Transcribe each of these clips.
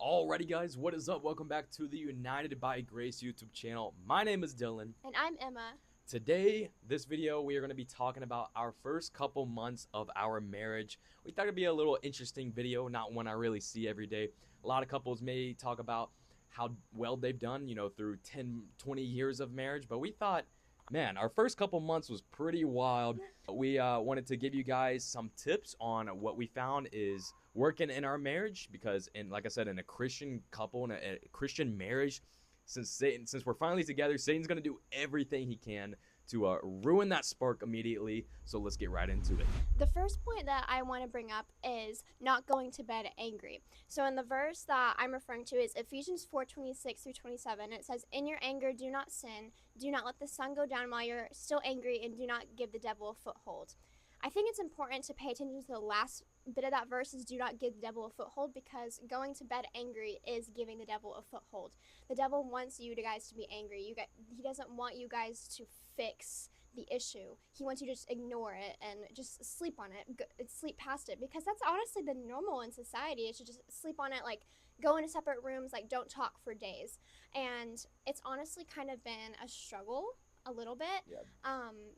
Alrighty guys, what is up? Welcome back to the United by Grace YouTube channel. My name is Dylan. And I'm Emma. Today, this video, we are going to be talking about our first couple months of our marriage. We thought it'd be a little interesting video, not one I really see every day. A lot of couples may talk about how well they've done, through 10, 20 years of marriage, but we thought, man, our first couple months was pretty wild. We wanted to give you guys some tips on what we found is working in our marriage, because like I said, in a Christian couple, in a Christian marriage, since we're finally together, Satan's gonna do everything he can to ruin that spark immediately. So let's get right into it. The first point that I want to bring up is not going to bed angry. So in the verse that I'm referring to is Ephesians 4:26 through 27. It says, "In your anger do not sin, do not let the sun go down while you're still angry, and do not give the devil a foothold." I think it's important to pay attention to the last bit of that verse is do not give the devil a foothold, because going to bed angry is giving the devil a foothold. The devil wants you guys to be angry. He doesn't want you guys to fix the issue. He wants you to just ignore it and just sleep on it, sleep past it, because that's honestly the normal in society. Is to just sleep on it, like go into separate rooms, like don't talk for days. And it's honestly kind of been a struggle a little bit,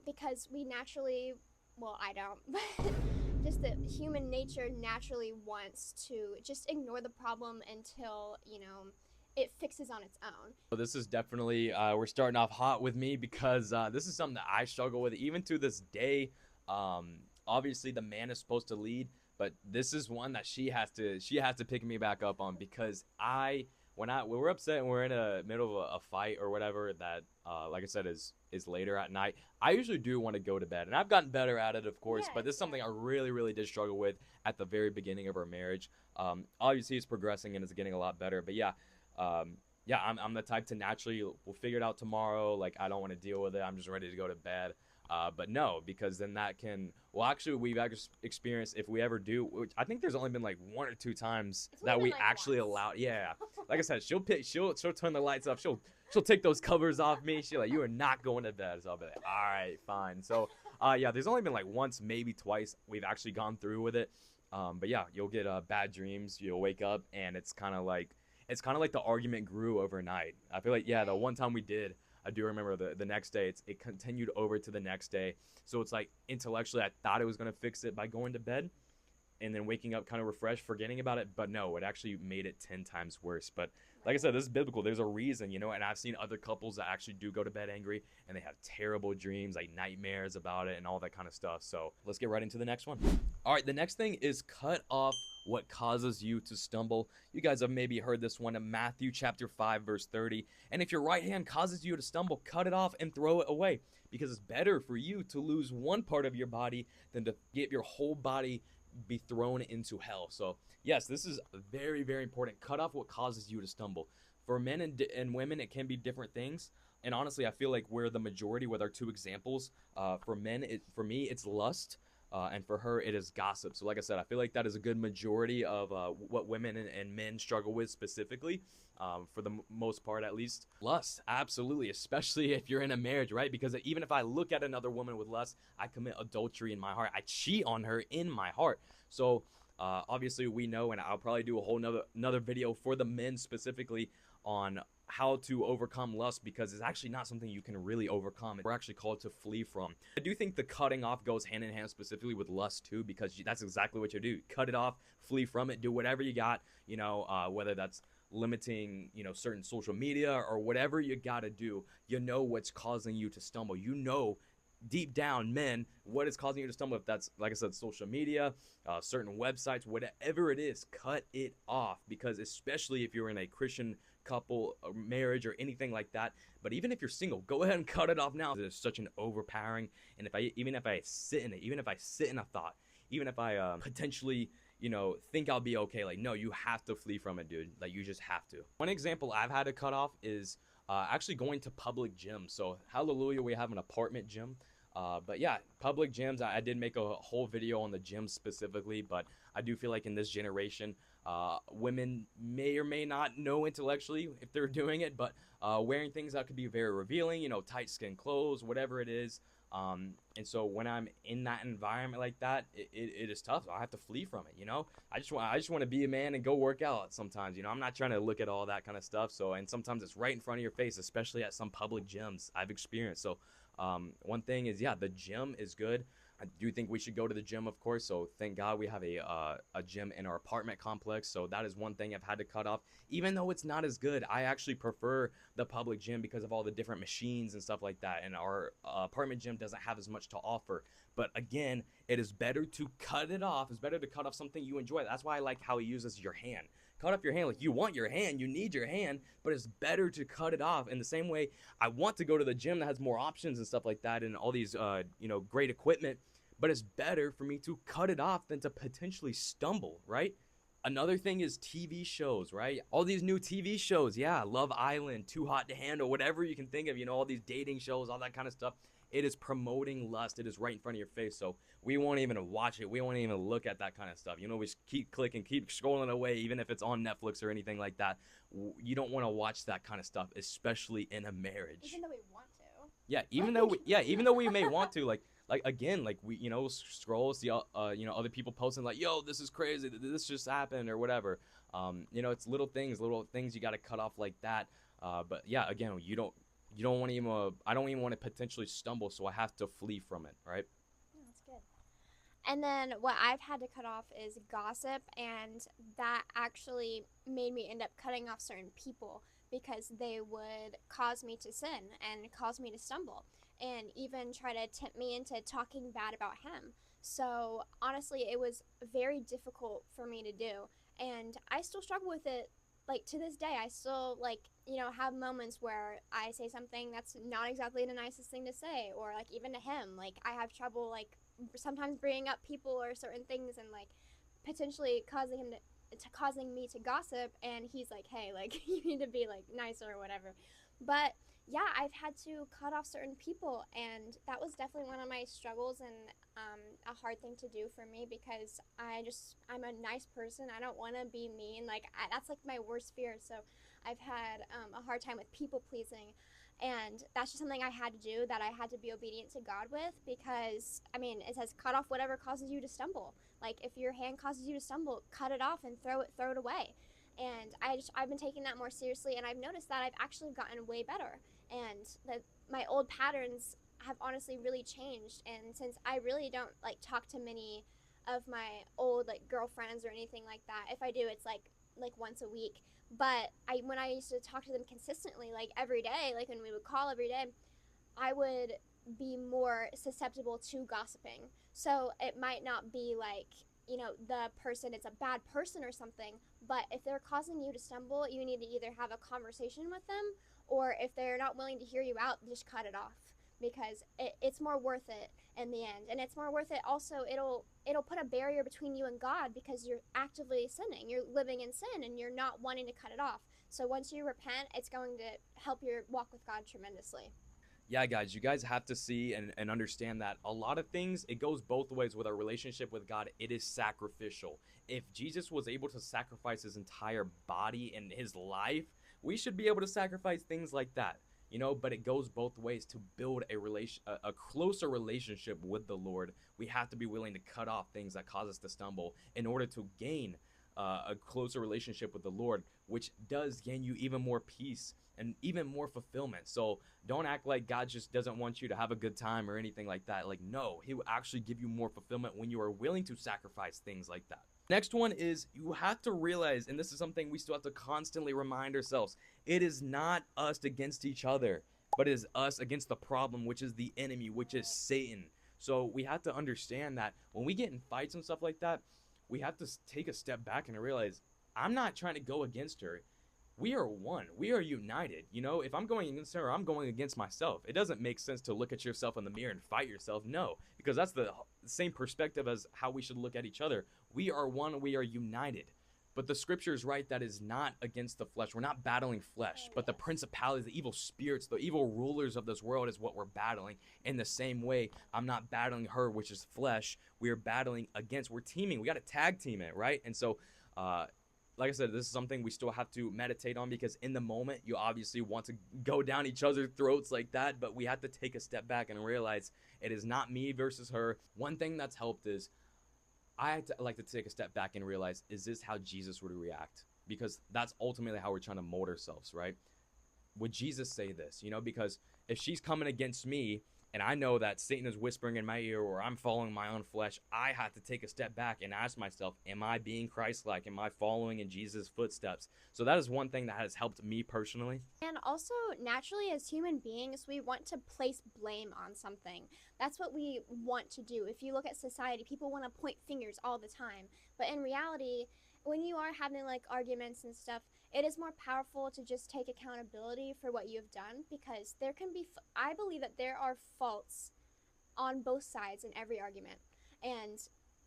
because we naturally, well, I don't, but just the human nature naturally wants to just ignore the problem until, it fixes on its own. So this is definitely, we're starting off hot with me, because this is something that I struggle with even to this day. Obviously the man is supposed to lead, but this is one that she has to pick me back up on, because when we're upset and we're in the middle of a fight or whatever that, like I said, is later at night, I usually do want to go to bed, and I've gotten better at it, of course. But this is something I really did struggle with at the very beginning of our marriage. Obviously it's progressing and it's getting a lot better, but I'm the type to naturally, we'll figure it out tomorrow. Like, I don't want to deal with it. I'm just ready to go to bed. But no, because then that can, well, actually, we've experienced, if we ever do, which I think there's only been like 1 or 2 times that we actually allowed. Yeah, like I said, she'll turn the lights off. She'll take those covers off me. She's like, "You are not going to bed." So I'll be like, "All right, fine." So there's only been like once, maybe twice we've actually gone through with it. But yeah, you'll get bad dreams. You'll wake up and it's kind of like the argument grew overnight. I feel like, the one time we did, I do remember the next day, it continued over to the next day. So it's like, intellectually, I thought it was going to fix it by going to bed and then waking up kind of refreshed, forgetting about it. But no, it actually made it 10 times worse. But like I said, this is biblical. There's a reason, and I've seen other couples that actually do go to bed angry and they have terrible dreams, like nightmares about it and all that kind of stuff. So let's get right into the next one. All right, the next thing is cut off what causes you to stumble. You guys have maybe heard this one in Matthew chapter 5 verse 30. "And if your right hand causes you to stumble, cut it off and throw it away, because it's better for you to lose one part of your body than to get your whole body be thrown into hell." So yes, this is very important. Cut off what causes you to stumble. For men and women, it can be different things. And honestly, I feel like we're the majority with our 2 examples. For men, for me, it's lust. And for her, it is gossip. So like I said, I feel like that is a good majority of what women and men struggle with specifically, for the most part at least. Lust, absolutely, especially if you're in a marriage, right? Because even if I look at another woman with lust, I commit adultery in my heart. I cheat on her in my heart. So obviously we know, and I'll probably do a whole another video for the men specifically on how to overcome lust, because it's actually not something you can really overcome. We're actually called to flee from. I do think the cutting off goes hand in hand specifically with lust too, because that's exactly what you do. Cut it off, flee from it, do whatever you got, whether that's limiting, certain social media or whatever you got to do. What's causing you to stumble. Deep down, men, what is causing you to stumble. If that's, like I said, social media, certain websites, whatever it is, cut it off. Because especially if you're in a Christian couple, or marriage, or anything like that, but even if you're single, go ahead and cut it off now. It's such an overpowering. And even if I sit in it, even if I sit in a thought, even if I potentially think I'll be okay, like, no, you have to flee from it, dude. Like, you just have to. One example I've had to cut off is actually going to public gyms. So hallelujah, we have an apartment gym. But yeah, public gyms, I did make a whole video on the gym specifically, but I do feel like in this generation, women may or may not know intellectually if they're doing it, but wearing things that could be very revealing, tight skin clothes, whatever it is, And so when I'm in that environment like that, it is tough. So I have to flee from it. I just want to be a man and go work out sometimes. I'm not trying to look at all that kind of stuff. So, and sometimes it's right in front of your face, especially at some public gyms I've experienced. So one thing is, yeah, the gym is good. I do think we should go to the gym, of course. So thank God we have a gym in our apartment complex. So that is one thing I've had to cut off. Even though it's not as good, I actually prefer the public gym because of all the different machines and stuff like that. And our apartment gym doesn't have as much to offer. But again, it is better to cut it off. It's better to cut off something you enjoy. That's why I like how he uses your hand. Cut off your hand. Like, you want your hand, you need your hand, but it's better to cut it off. In the same way, I want to go to the gym that has more options and stuff like that and all these great equipment, but it's better for me to cut it off than to potentially stumble, right? Another thing is TV shows, right? All these new TV shows, yeah, Love Island, Too Hot to Handle, whatever you can think of, all these dating shows, all that kind of stuff. It is promoting lust. It is right in front of your face. So we won't even watch it. We won't even look at that kind of stuff. We just keep clicking, keep scrolling away, even if it's on Netflix or anything like that. You don't want to watch that kind of stuff, especially in a marriage. Even though we want to. Yeah, even though we may want to, like again, like we scroll, see other people posting like, yo, this is crazy, this just happened or whatever. It's little things you got to cut off like that. But yeah, again, you don't want to even I don't even want to potentially stumble, so I have to flee from it, right? Yeah, that's good. And then what I've had to cut off is gossip, and that actually made me end up cutting off certain people because they would cause me to sin and cause me to stumble and even try to tempt me into talking bad about him. So honestly, it was very difficult for me to do, and I still struggle with it. Like, to this day, I still have moments where I say something that's not exactly the nicest thing to say, or like even to him, like I have trouble like sometimes bringing up people or certain things and like potentially causing me to gossip, and he's like, hey, like you need to be like nicer or whatever. But yeah, I've had to cut off certain people, and that was definitely one of my struggles and a hard thing to do for me because I'm a nice person. I don't want to be mean. Like that's like my worst fear. So I've had a hard time with people pleasing, and that's just something I had to do, that I had to be obedient to God with, because I mean, it says cut off whatever causes you to stumble. Like if your hand causes you to stumble, cut it off and throw it away. And I've been taking that more seriously, and I've noticed that I've actually gotten way better, and that my old patterns have honestly really changed. And since I really don't like talk to many of my old like girlfriends or anything like that, if I do, it's like once a week. But when I used to talk to them consistently, like every day, like when we would call every day, I would be more susceptible to gossiping. So it might not be like, the person, it's a bad person or something, but if they're causing you to stumble, you need to either have a conversation with them, or if they're not willing to hear you out, just cut it off, because it's more worth it in the end. And it's more worth it also, it'll put a barrier between you and God, because you're actively sinning, you're living in sin, and you're not wanting to cut it off. So once you repent, it's going to help your walk with God tremendously. Yeah, guys, you guys have to see and understand that a lot of things, it goes both ways with our relationship with God. It is sacrificial. If Jesus was able to sacrifice his entire body and his life, we should be able to sacrifice things like that. But it goes both ways. To build a closer relationship with the Lord, we have to be willing to cut off things that cause us to stumble in order to gain a closer relationship with the Lord, which does gain you even more peace and even more fulfillment. So don't act like God just doesn't want you to have a good time or anything like that. Like, no, he will actually give you more fulfillment when you are willing to sacrifice things like that. Next one is, you have to realize, and this is something we still have to constantly remind ourselves, it is not us against each other, but it is us against the problem, which is the enemy, which is Satan. So we have to understand that when we get in fights and stuff like that, we have to take a step back and realize, I'm not trying to go against her. We are one. We are united. If I'm going against her, I'm going against myself. It doesn't make sense to look at yourself in the mirror and fight yourself. No, because that's the same perspective as how we should look at each other. We are one. We are united. But the scripture is right, that is not against the flesh. We're not battling flesh, but the principalities, the evil spirits, the evil rulers of this world is what we're battling. In the same way, I'm not battling her, which is flesh. We are battling against, we're teaming. We got to tag team it, right? And so, like I said, this is something we still have to meditate on, because in the moment you obviously want to go down each other's throats like that, but we have to take a step back and realize it is not me versus her. One thing that's helped is like to take a step back and realize, is this how Jesus would react? Because that's ultimately how we're trying to mold ourselves, right? Would Jesus say this? Because if she's coming against me and I know that Satan is whispering in my ear, or I'm following my own flesh, I have to take a step back and ask myself, am I being Christ-like? Am I following in Jesus' footsteps? So that is one thing that has helped me personally. And also, naturally, as human beings, we want to place blame on something. That's what we want to do. If you look at society, people want to point fingers all the time. But in reality, when you are having like arguments and stuff, it is more powerful to just take accountability for what you have done, because there can be, I believe that there are faults on both sides in every argument. And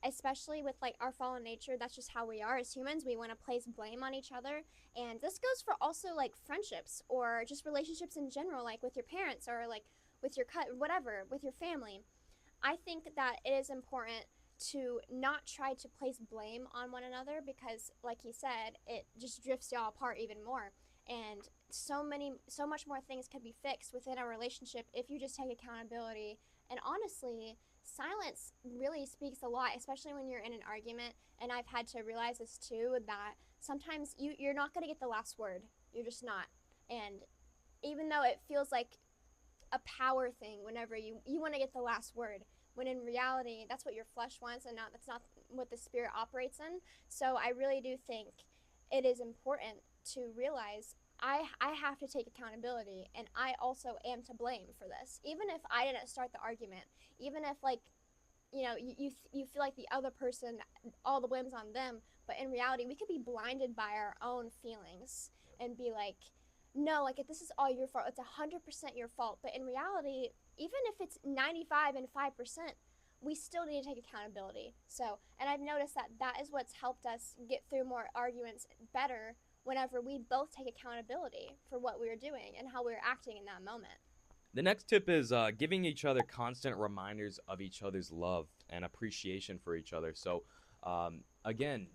especially with like our fallen nature, that's just how we are as humans. We want to place blame on each other. And this goes for also like friendships or just relationships in general, like with your parents or like with your whatever, with your family. I think that it is important to not try to place blame on one another, because like he said, it just drifts y'all apart even more. And so much more things can be fixed within a relationship if you just take accountability. And honestly, silence really speaks a lot, especially when you're in an argument. And I've had to realize this too, that sometimes you're not going to get the last word. You're just not. And even though it feels like a power thing whenever you want to get the last word, when in reality that's what your flesh wants, and that's not what the spirit operates in. So I really do think it is important to realize I have to take accountability, and I also am to blame for this, even if I didn't start the argument, even if like you feel like the other person, all the blame's on them, but in reality we could be blinded by our own feelings and be like, no, like if this is all your fault, it's 100% your fault. But in reality, even if it's 95 and 5%, we still need to take accountability. So, and I've noticed that is what's helped us get through more arguments better, whenever we both take accountability for what we were doing and how we were acting in that moment. The next tip is giving each other constant reminders of each other's love and appreciation for each other. So, again,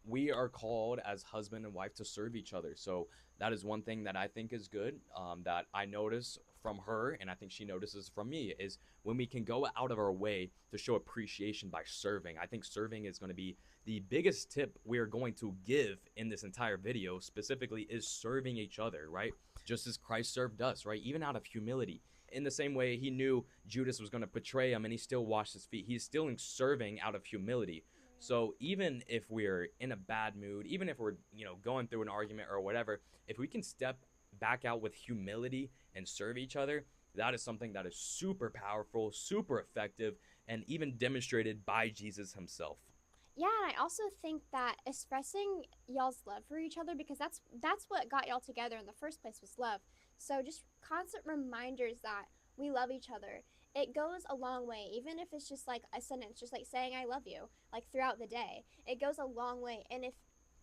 we are called as husband and wife to serve each other. So that is one thing that I think is good, that I notice from her, and I think she notices from me, is when we can go out of our way to show appreciation by serving. I think serving is going to be the biggest tip we're going to give in this entire video, specifically, is serving each other, right? Just as Christ served us, right? Even out of humility. In the same way, he knew Judas was going to betray him, and he still washed his feet. He's still serving out of humility. So even if we're in a bad mood, even if we're, going through an argument or whatever, if we can step back out with humility and serve each other, that is something that is super powerful, super effective, and even demonstrated by Jesus himself. Yeah, and I also think that expressing y'all's love for each other, because that's what got y'all together in the first place, was love. So just constant reminders that we love each other. It goes a long way, even if it's just like a sentence, just like saying I love you, like throughout the day. It goes a long way. And if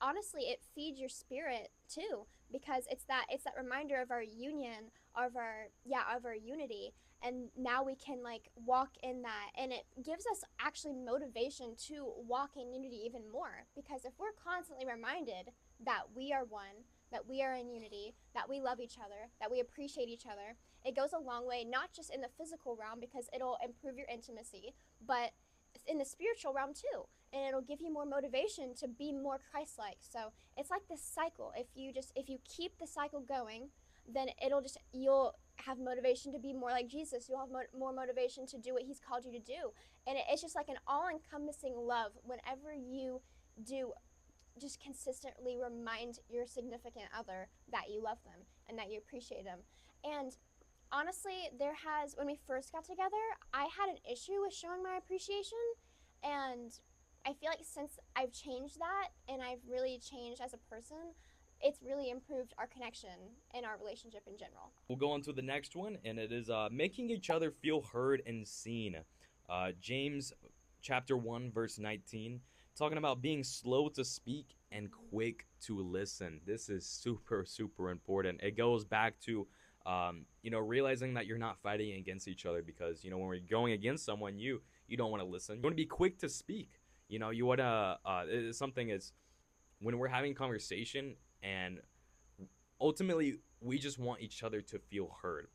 honestly, it feeds your spirit too, because it's that reminder of our union, of our unity. And now we can like walk in that, and it gives us actually motivation to walk in unity even more, because if we're constantly reminded that we are one, that we are in unity, that we love each other, that we appreciate each other, it goes a long way, not just in the physical realm, because it'll improve your intimacy, but in the spiritual realm too. And it'll give you more motivation to be more Christ-like. So it's like this cycle. If you keep the cycle going, then you'll have motivation to be more like Jesus. You'll have more motivation to do what he's called you to do. And it's just like an all-encompassing love whenever you do just consistently remind your significant other that you love them and that you appreciate them. And honestly, when we first got together, I had an issue with showing my appreciation, and I feel like since I've changed that and I've really changed as a person, it's really improved our connection and our relationship in general. We'll go on to the next one, and it is making each other feel heard and seen. James chapter 1, verse 19, talking about being slow to speak and quick to listen. This is super, super important. It goes back to realizing that you're not fighting against each other, because, when we're going against someone, you don't want to listen. You want to be quick to speak. You want to, something is, when we're having conversation, and ultimately we just want each other to feel heard.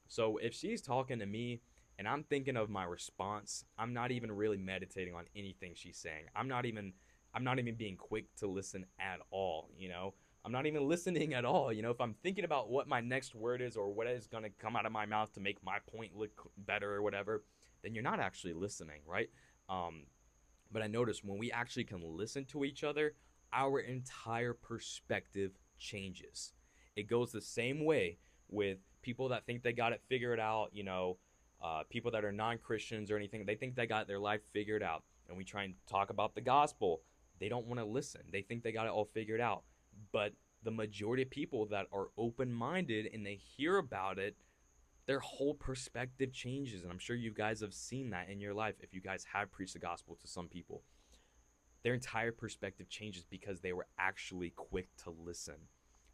So if she's talking to me and I'm thinking of my response, I'm not even really meditating on anything she's saying. I'm not even being quick to listen at all, you know? I'm not even listening at all. You know, if I'm thinking about what my next word is or what is going to come out of my mouth to make my point look better or whatever, then you're not actually listening, right? Um, but I notice when we actually can listen to each other, our entire perspective changes. It goes the same way with people that think they got it figured out, people that are non Christians or anything. They think they got their life figured out. And we try and talk about the gospel. They don't want to listen. They think they got it all figured out. But the majority of people that are open minded and they hear about it, their whole perspective changes. And I'm sure you guys have seen that in your life if you guys have preached the gospel to some people. Their entire perspective changes because they were actually quick to listen.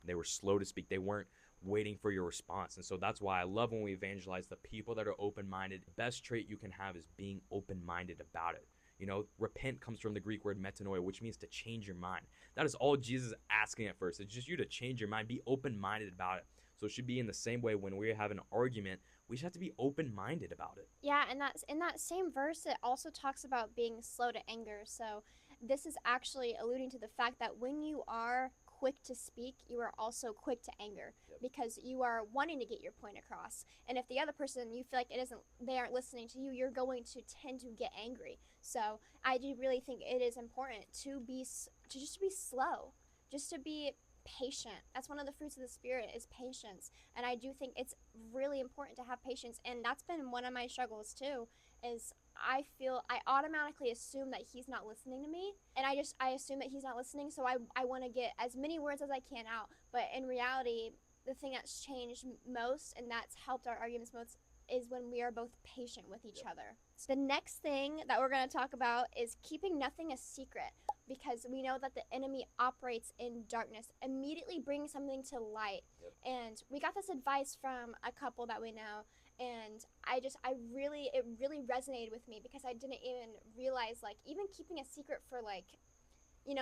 They were slow to speak. They weren't waiting for your response. And so that's why I love when we evangelize the people that are open-minded. The best trait you can have is being open-minded about it. Repent comes from the Greek word metanoia, which means to change your mind. That is all Jesus is asking at first. It's just you to change your mind, be open-minded about it. So it should be in the same way when we have an argument, we should have to be open-minded about it. Yeah, and that's in that same verse. It also talks about being slow to anger. So this is actually alluding to the fact that when you are quick to speak, you are also quick to anger. Yep. Because you are wanting to get your point across. And if the other person, you feel like they aren't listening to you, you're going to tend to get angry. So I do really think it is important to just be slow, just to be patient. That's one of the fruits of the Spirit is patience. And I do think it's really important to have patience. And that's been one of my struggles too, is I automatically assume that he's not listening to me. And I assume that he's not listening. So I want to get as many words as I can out. But in reality, the thing that's changed most and that's helped our arguments most is when we are both patient with each other. So the next thing that we're going to talk about is keeping nothing a secret, because we know that the enemy operates in darkness. Immediately bring something to light. Yep. And we got this advice from a couple that we know, and it really resonated with me because I didn't even realize, like, even keeping a secret for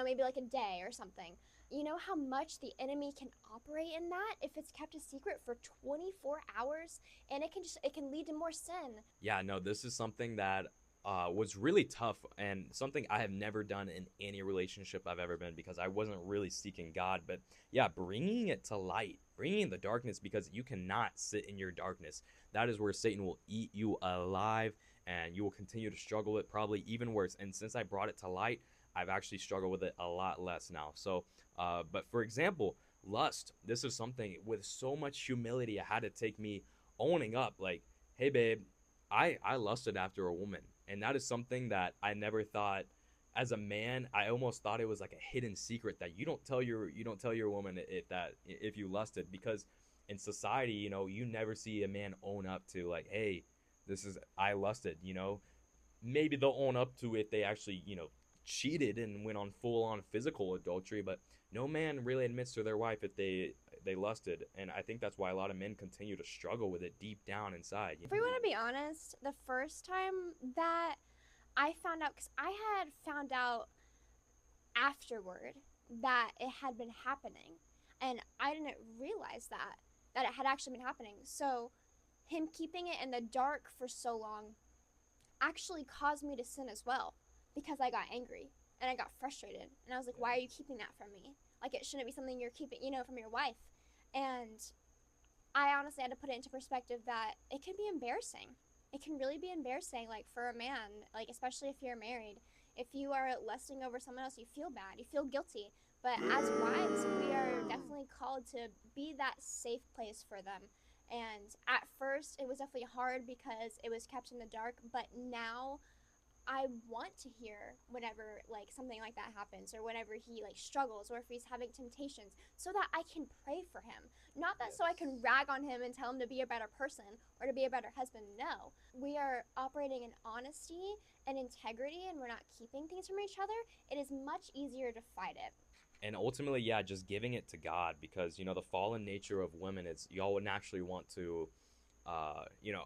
maybe like a day or something. You know how much the enemy can operate in that if it's kept a secret for 24 hours, and it can lead to more sin. Yeah, no, this is something that was really tough and something I have never done in any relationship I've ever been because I wasn't really seeking God. But yeah, bringing it to light, bringing in the darkness, because you cannot sit in your darkness. That is where Satan will eat you alive, and you will continue to struggle with probably even worse. And since I brought it to light, I've actually struggled with it a lot less now. So, but for example, lust, this is something with so much humility. It had to take me owning up, like, hey, babe, I lusted after a woman. And that is something that I never thought, as a man, I almost thought it was like a hidden secret that you don't tell your woman if you lusted, because in society, you never see a man own up to, like, hey, I lusted, maybe they'll own up to if they actually, cheated and went on full on physical adultery, but no man really admits to their wife if they lusted. And I think that's why a lot of men continue to struggle with it deep down inside. If we want to be honest, the first time that I found out, because I had found out afterward that it had been happening, and I didn't realize that it had actually been happening. So him keeping it in the dark for so long actually caused me to sin as well, because I got angry and I got frustrated, and I was like, why are you keeping that from me? Like, it shouldn't be something you're keeping, from your wife. And I honestly had to put it into perspective that it can be embarrassing. It can really be embarrassing, like, for a man, like, especially if you're married. If you are lusting over someone else, you feel bad, you feel guilty. But as wives, we are definitely called to be that safe place for them. And at first, it was definitely hard because it was kept in the dark, but now I want to hear whenever, like, something like that happens, or whenever he, like, struggles, or if he's having temptations, so that I can pray for him. Not that so I can rag on him and tell him to be a better person or to be a better husband. No. We are operating in honesty and integrity, and we're not keeping things from each other. It is much easier to fight it. And ultimately, yeah, just giving it to God, because, the fallen nature of women is y'all would naturally want to,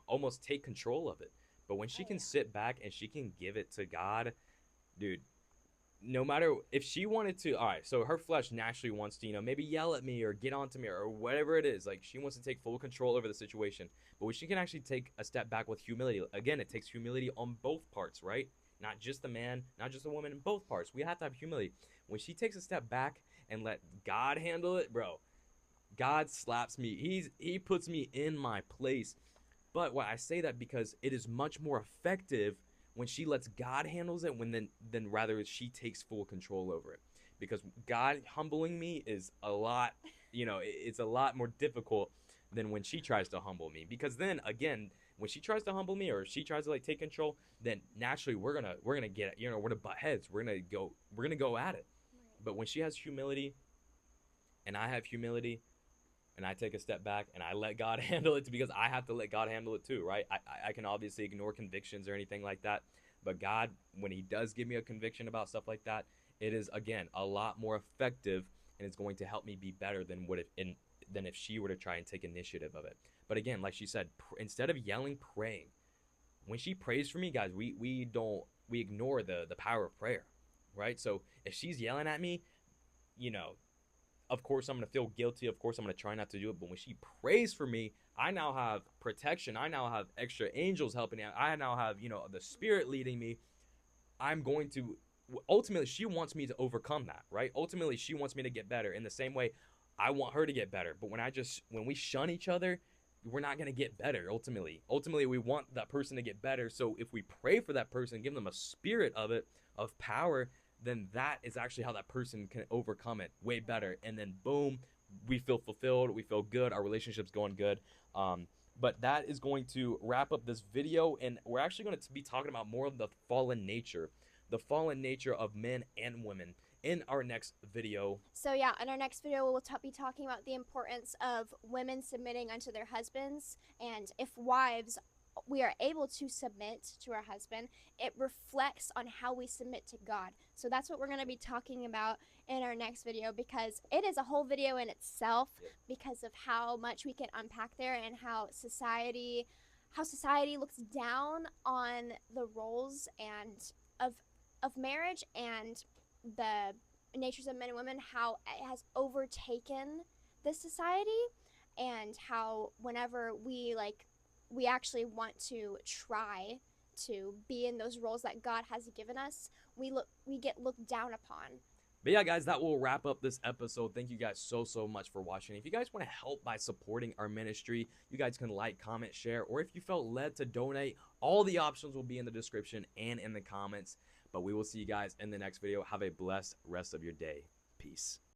almost take control of it. But when she can sit back and she can give it to God, dude, no matter if she wanted to, all right, so her flesh naturally wants to, maybe yell at me or get onto me or whatever it is. Like she wants to take full control over the situation. But when she can actually take a step back with humility, again, it takes humility on both parts, right? Not just the man, not just the woman, in both parts. We have to have humility. When she takes a step back and let God handle it, bro, God slaps me. He puts me in my place. But why I say that because it is much more effective when she lets God handles it than rather she takes full control over it. Because God humbling me is a lot, it's a lot more difficult than when she tries to humble me. Because then again, when she tries to humble me or she tries to like take control, then naturally we're gonna get we're gonna butt heads. We're gonna go at it. But when she has humility and I have humility and I take a step back and I let God handle it because I have to let God handle it too, right? I can obviously ignore convictions or anything like that. But God, when he does give me a conviction about stuff like that, it is, again, a lot more effective and it's going to help me be better than if she were to try and take initiative of it. But again, like she said, instead of yelling, praying. When she prays for me, guys, we ignore the power of prayer, right? So if she's yelling at me, you know, of course I'm going to feel guilty. Of course I'm going to try not to do it. But when she prays for me, I now have protection. I now have extra angels helping out. I now have, the spirit leading me. I'm going to, ultimately, she wants me to overcome that, right? Ultimately, she wants me to get better. In the same way, I want her to get better. But when we shun each other, we're not going to get better, ultimately. Ultimately, we want that person to get better. So if we pray for that person, give them a spirit of power, then that is actually how that person can overcome it way better. And then boom, we feel fulfilled, we feel good, our relationship's going good. But that is going to wrap up this video, and we're actually going to be talking about more of the fallen nature of men and women in our next video. So yeah, in our next video, we'll be talking about the importance of women submitting unto their husbands, and if wives we are able to submit to our husband, it reflects on how we submit to God. So that's what we're going to be talking about in our next video, because it is a whole video in itself because of how much we can unpack there and how society looks down on the roles and of marriage and the natures of men and women, how it has overtaken this society, and how whenever we actually want to try to be in those roles that God has given us, we get looked down upon. But yeah, guys, that will wrap up this episode. Thank you guys so much for watching. If you guys want to help by supporting our ministry, you guys can like, comment, share, or if you felt led to donate, all the options will be in the description and in the comments. But we will see you guys in the next video. Have a blessed rest of your day. Peace.